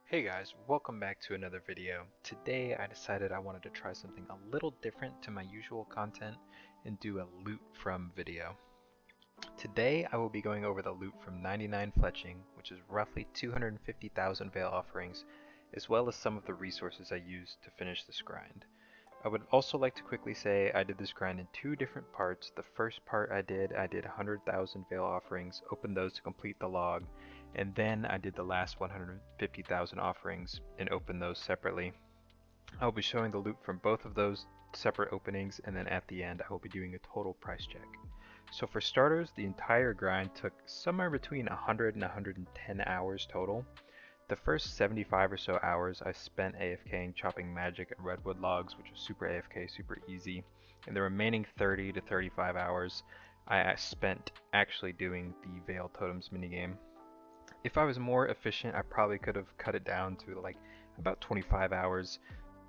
Hey guys, welcome back to another video. Today I decided I wanted to try something a little different to my usual content and do a loot from video. Today I will be going over the loot from 99 Fletching, which is roughly 250,000 Vale offerings, as well as some of the resources I used to finish this grind. I would also like to quickly say I did this grind in two different parts. The first part I did 100,000 Vale offerings, opened those to complete the log, and then I did the last 150,000 offerings and opened those separately. I will be showing the loot from both of those separate openings, and then at the end I will be doing a total price check. So for starters, the entire grind took somewhere between 100 and 110 hours total. The first 75 or so hours I spent AFKing chopping magic and redwood logs, which was super AFK, super easy. And the remaining 30 to 35 hours I spent actually doing the Vale Totems minigame. If I was more efficient, I probably could have cut it down to like about 25 hours,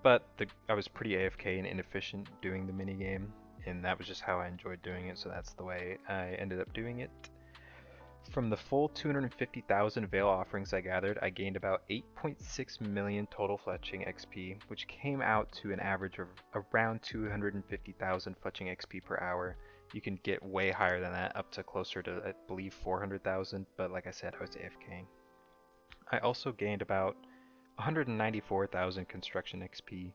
but I was pretty AFK and inefficient doing the minigame, and that was just how I enjoyed doing it, so that's the way I ended up doing it. From the full 250,000 Vale offerings I gathered, I gained about 8.6 million total Fletching XP, which came out to an average of around 250,000 Fletching XP per hour. You can get way higher than that, up to closer to, I believe, 400,000, but like I said, I was AFKing. I also gained about 194,000 construction XP,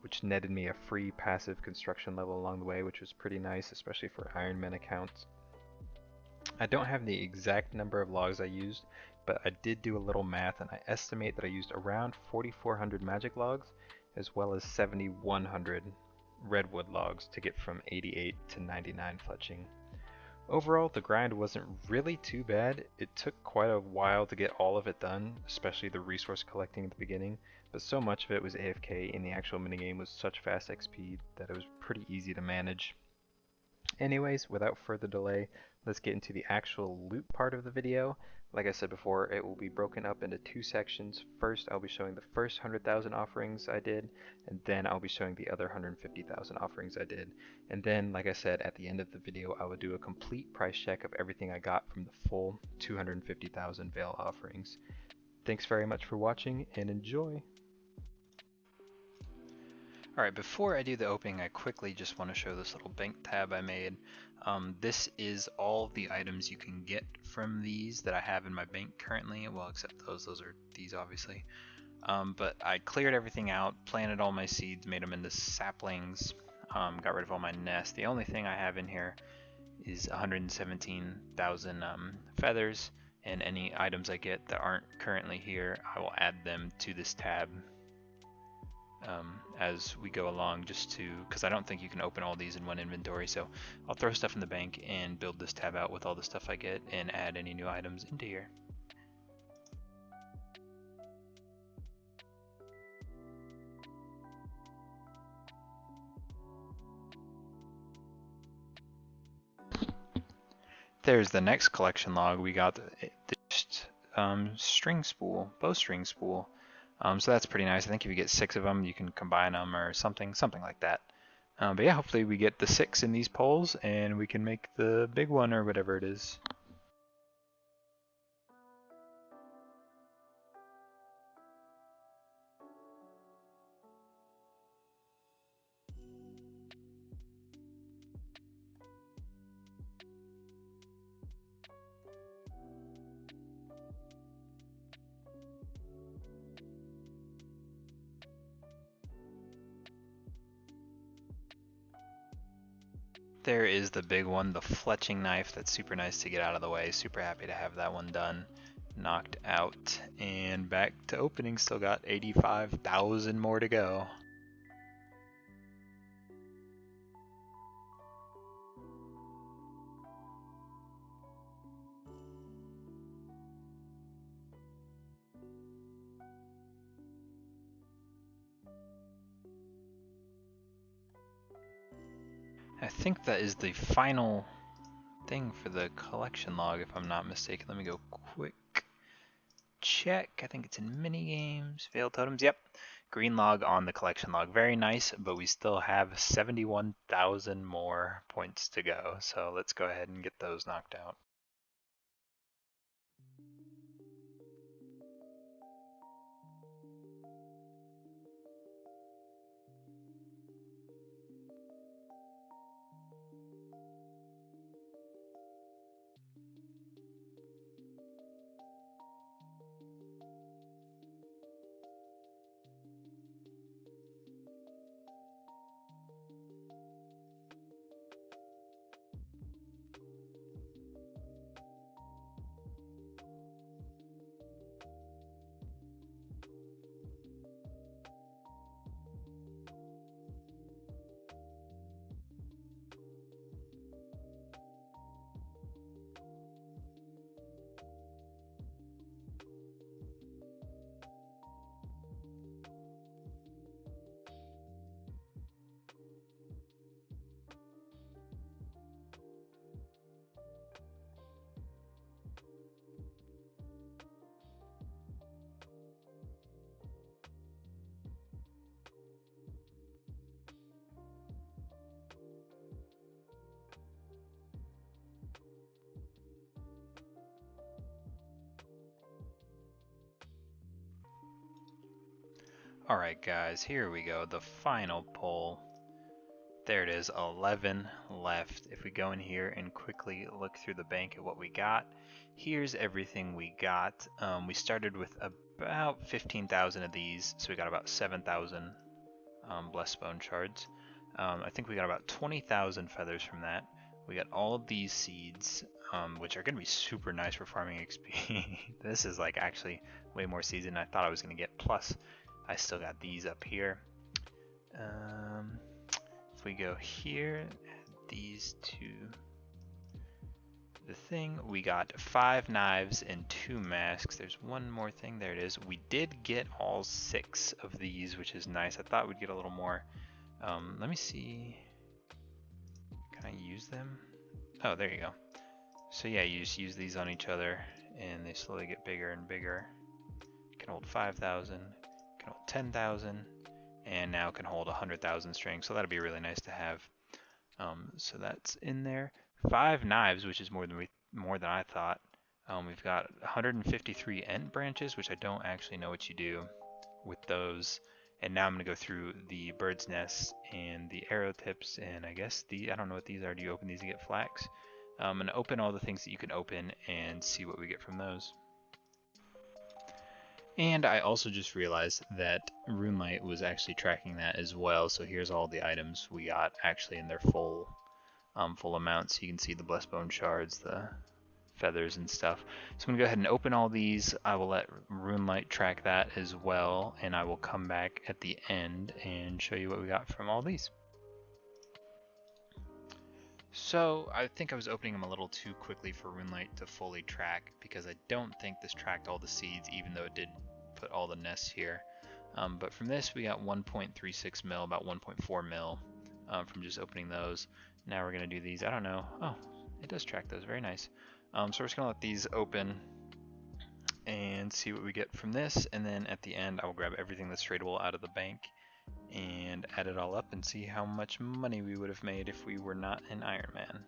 which netted me a free passive construction level along the way, which was pretty nice, especially for Iron Men accounts. I don't have the exact number of logs I used, but I did do a little math and I estimate that I used around 4,400 magic logs as well as 7,100 redwood logs to get from 88 to 99 fletching. Overall, the grind wasn't really too bad. It took quite a while to get all of it done, especially the resource collecting at the beginning, but so much of it was AFK and the actual minigame was such fast XP that it was pretty easy to manage. Anyways, without further delay, let's get into the actual loot part of the video. Like I said before, it will be broken up into two sections. First, I'll be showing the first 100,000 offerings I did, and then I'll be showing the other 150,000 offerings I did. And then, like I said, at the end of the video, I will do a complete price check of everything I got from the full 250,000 Vale offerings. Thanks very much for watching, and enjoy! Alright, before I do the opening, I quickly just want to show this little bank tab I made. This is all the items you can get from these that I have in my bank currently, well except those are these obviously. But I cleared everything out, planted all my seeds, made them into saplings, got rid of all my nests. The only thing I have in here is 117,000 feathers, and any items I get that aren't currently here, I will add them to this tab as we go along, just to, because I don't think you can open all these in one inventory, so I'll throw stuff in the bank and build this tab out with all the stuff I get and add any new items into here. There's the next collection log. We got the string spool, bowstring spool. So that's pretty nice. I think if you get 6 of them, you can combine them or something like that. But yeah, hopefully we get the 6 in these poles and we can make the big one or whatever it is. There is the big one, the fletching knife. That's super nice to get out of the way. Super happy to have that one done. Knocked out. And back to opening. Still got 85,000 more to go. I think that is the final thing for the collection log, if I'm not mistaken. Let me go quick check. I think it's in mini games. Vale Totems. Yep. Green log on the collection log. Very nice, but we still have 71,000 more points to go. So let's go ahead and get those knocked out. Alright guys, here we go, the final pull. There it is, 11 left. If we go in here and quickly look through the bank at what we got, here's everything we got. We started with about 15,000 of these, so we got about 7,000 blessed bone shards. I think we got about 20,000 feathers from that. We got all of these seeds, which are going to be super nice for farming XP. This is like actually way more seeds than I thought I was going to get, plus I still got these up here. If we go here, add these to the thing, we got 5 knives and 2 masks. There's one more thing, there it is. We did get all 6 of these, which is nice. I thought we'd get a little more. Let me see, can I use them? Oh, there you go. So yeah, you just use these on each other and they slowly get bigger and bigger. Can hold 5,000, can hold 10,000, and now can hold 100,000 string, so that'll be really nice to have. So that's in there. 5 knives, which is more than I thought. We've got 153 end branches, which I don't actually know what you do with those. And now I'm going to go through the bird's nests and the arrow tips, and I guess I don't know what these are. Do you open these to get flax? I'm going to open all the things that you can open and see what we get from those. And I also just realized that RuneLite was actually tracking that as well, so here's all the items we got actually in their full amount, so you can see the blessed bone shards, the feathers and stuff. So I'm going to go ahead and open all these. I will let RuneLite track that as well, and I will come back at the end and show you what we got from all these. So I think I was opening them a little too quickly for RuneLite to fully track, because I don't think this tracked all the seeds, even though it did put all the nests here. But from this we got 1.36 mil, about 1.4 mil from just opening those. Now we're going to do these. I don't know. Oh, it does track those. Very nice. So we're just going to let these open and see what we get from this, and then at the end I will grab everything that's tradable out of the bank and add it all up and see how much money we would have made if we were not an Iron Man.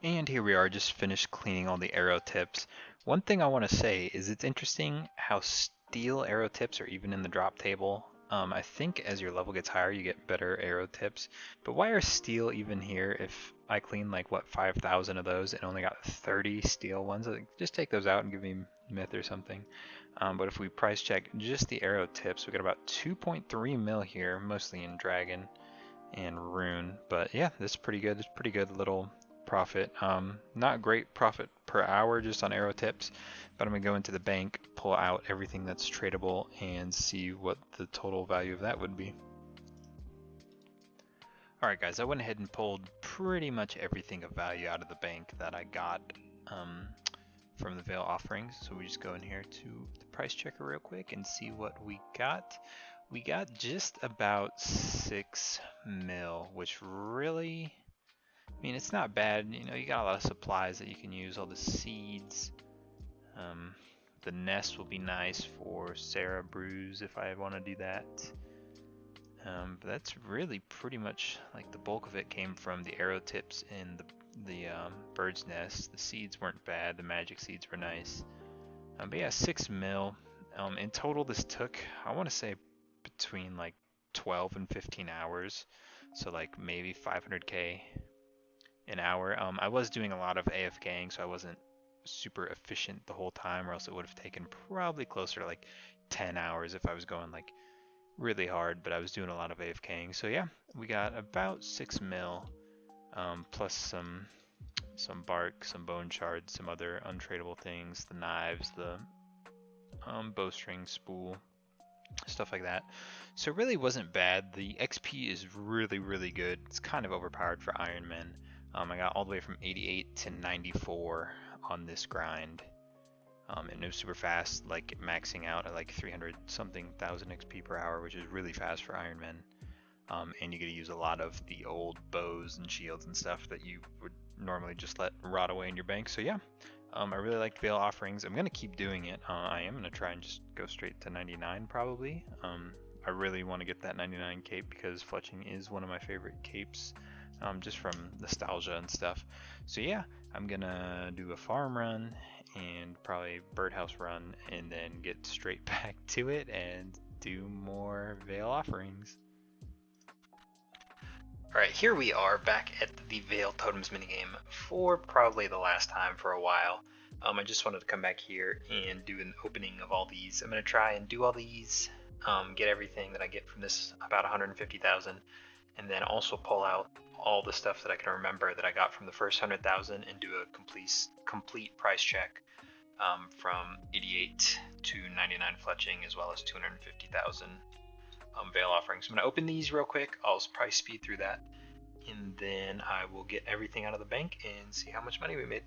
And here we are, just finished cleaning all the arrow tips. One thing I want to say is it's interesting how steel arrow tips are even in the drop table. I think as your level gets higher you get better arrow tips, but why are steel even here if I cleaned like what 5,000 of those and only got 30 steel ones? Just take those out and give me myth or something. But if we price check just the arrow tips, we got about 2.3 mil here, mostly in dragon and rune. But yeah, this is pretty good. It's pretty good little profit. Not great profit per hour just on arrow tips, but I'm gonna go into the bank, pull out everything that's tradable, and see what the total value of that would be. Alright guys, I went ahead and pulled pretty much everything of value out of the bank that I got from the Vale offerings. So we just go in here to the price checker real quick and see what we got. We got just about 6 mil, which really, I mean, it's not bad. You know, you got a lot of supplies that you can use, all the seeds. The nest will be nice for Sarah Brews if I want to do that. But that's really pretty much like the bulk of it came from the arrow tips and the bird's nest. The seeds weren't bad. The magic seeds were nice. But yeah, 6 mil. In total, this took, I want to say, between like 12 and 15 hours. So like maybe 500k an hour. I was doing a lot of AFKing, so I wasn't super efficient the whole time, or else it would have taken probably closer to like 10 hours if I was going like really hard, but I was doing a lot of AFKing. So yeah, we got about 6 mil, plus some bark, some bone shards, some other untradeable things, the knives, the bowstring, spool, stuff like that. So it really wasn't bad. The XP is really good. It's kind of overpowered for Iron Men. I got all the way from 88 to 94 on this grind. And it was super fast, like maxing out at like 300 something thousand XP per hour, which is really fast for Iron Men. And you get to use a lot of the old bows and shields and stuff that you would normally just let rot away in your bank. So yeah, I really liked Vale offerings. I'm gonna keep doing it. I am gonna try and just go straight to 99 probably. I really want to get that 99 cape because Fletching is one of my favorite capes, just from nostalgia and stuff. So yeah, I'm gonna do a farm run and probably birdhouse run, and then get straight back to it and do more Vale offerings. Alright, here we are back at the Vale Totems minigame for probably the last time for a while. I just wanted to come back here and do an opening of all these. I'm going to try and do all these, get everything that I get from this, about 150,000, and then also pull out all the stuff that I can remember that I got from the first 100,000 and do a complete price check from 88 to 99 Fletching, as well as 250,000 Vale offerings. I'm going to open these real quick. I'll probably speed through that, and then I will get everything out of the bank and see how much money we made.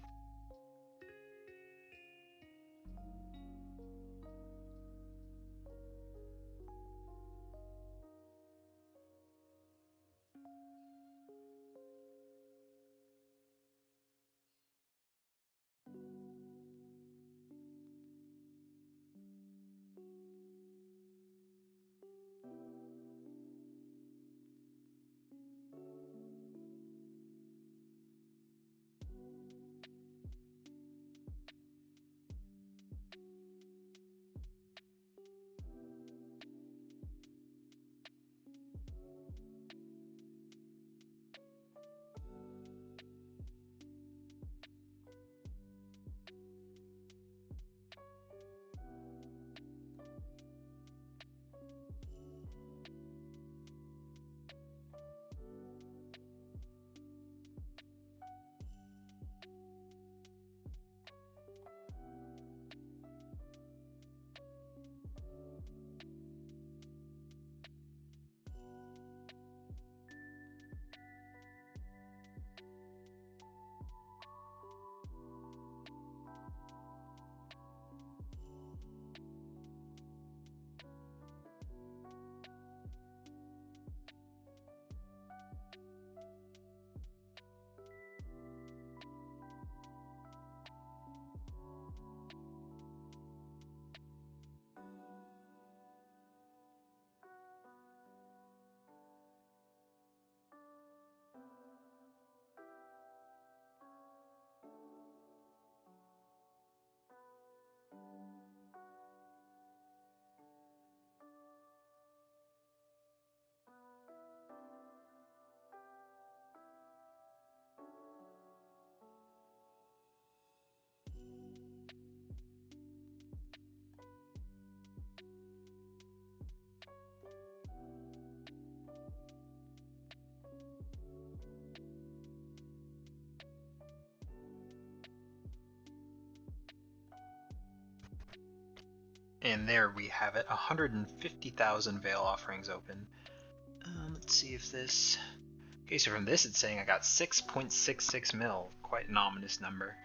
And there we have it, 150,000 Vale offerings open. Let's see if this... Okay, so from this it's saying I got 6.66 mil, quite an ominous number.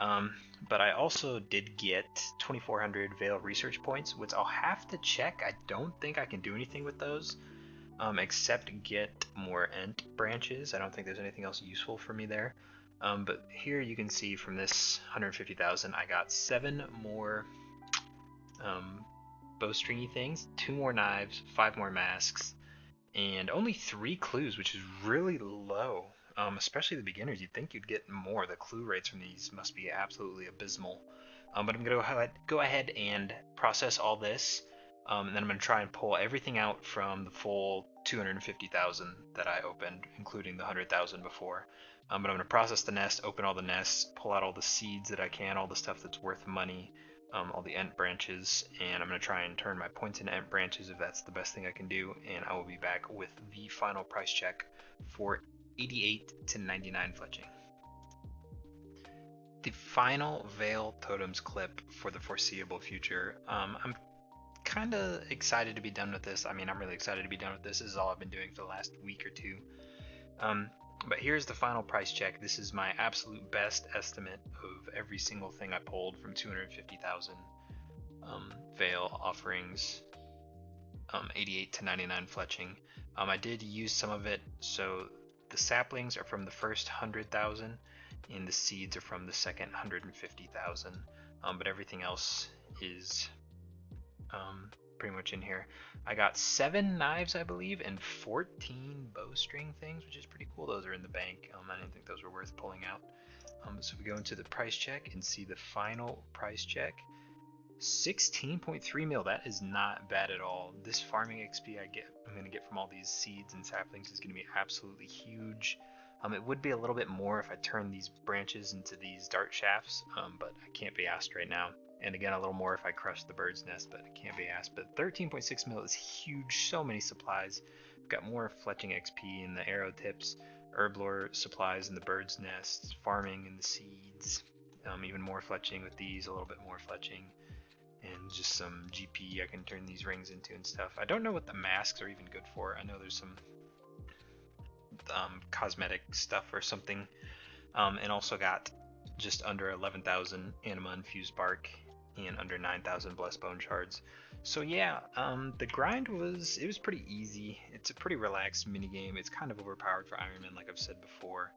But I also did get 2,400 Vale research points, which I'll have to check. I don't think I can do anything with those, except get more Ent branches. I don't think there's anything else useful for me there. But here you can see from this 150,000, I got 7 more bowstringy things, 2 more knives, 5 more masks, and only 3 clues, which is really low. Especially the beginners, you'd think you'd get more. The clue rates from these must be absolutely abysmal. But I'm going to go ahead and process all this, and then I'm going to try and pull everything out from the full 250,000 that I opened, including the 100,000 before. But I'm going to process the nest, open all the nests, pull out all the seeds that I can, all the stuff that's worth money, all the Ent branches, and I'm going to try and turn my points into Ent branches if that's the best thing I can do, and I will be back with the final price check for 88 to 99 Fletching. The final Vale Totems clip for the foreseeable future. I'm kind of excited to be done with this. I mean, I'm really excited to be done with this. This is all I've been doing for the last week or two. But here's the final price check. This is my absolute best estimate of every single thing I pulled from 250,000 Vale offerings, 88 to 99 Fletching. I did use some of it, so the saplings are from the first 100,000 and the seeds are from the second 150,000, but everything else is pretty much in here. I got 7 knives, I believe, and 14 bowstring things, which is pretty cool. Those are in the bank. I didn't think those were worth pulling out. So we go into the price check and see the final price check. 16.3 mil, that is not bad at all. This farming XP I'm going to get from all these seeds and saplings is going to be absolutely huge. It would be a little bit more if I turned these branches into these dart shafts, but I can't be asked right now. And again, a little more if I crush the bird's nest, but I can't be asked. But 13.6 mil is huge, so many supplies. I've got more fletching XP in the arrow tips, herblore supplies in the bird's nest, farming in the seeds, even more fletching with these, a little bit more fletching, and just some GP I can turn these rings into and stuff. I don't know what the masks are even good for. I know there's some cosmetic stuff or something, and also got just under 11,000 anima infused bark and under 9,000 blessed bone shards. So yeah, the grind was pretty easy. It's a pretty relaxed mini game. It's kind of overpowered for Iron Man, like I've said before.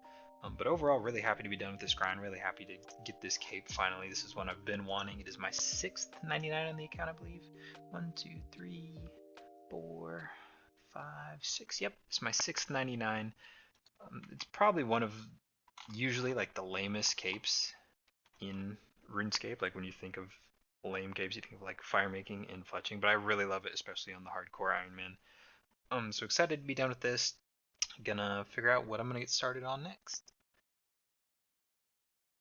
But overall, really happy to be done with this grind. Really happy to get this cape finally. This is one I've been wanting. It is my 6th 99 on the account, I believe. 1, 2, 3, 4, 5, 6. Yep, it's my 6th 99. It's probably one of usually like the lamest capes in RuneScape. Like when you think of lame capes, you think of like fire making and fletching. But I really love it, especially on the hardcore Iron Man. So excited to be done with this. Gonna figure out what I'm gonna get started on next.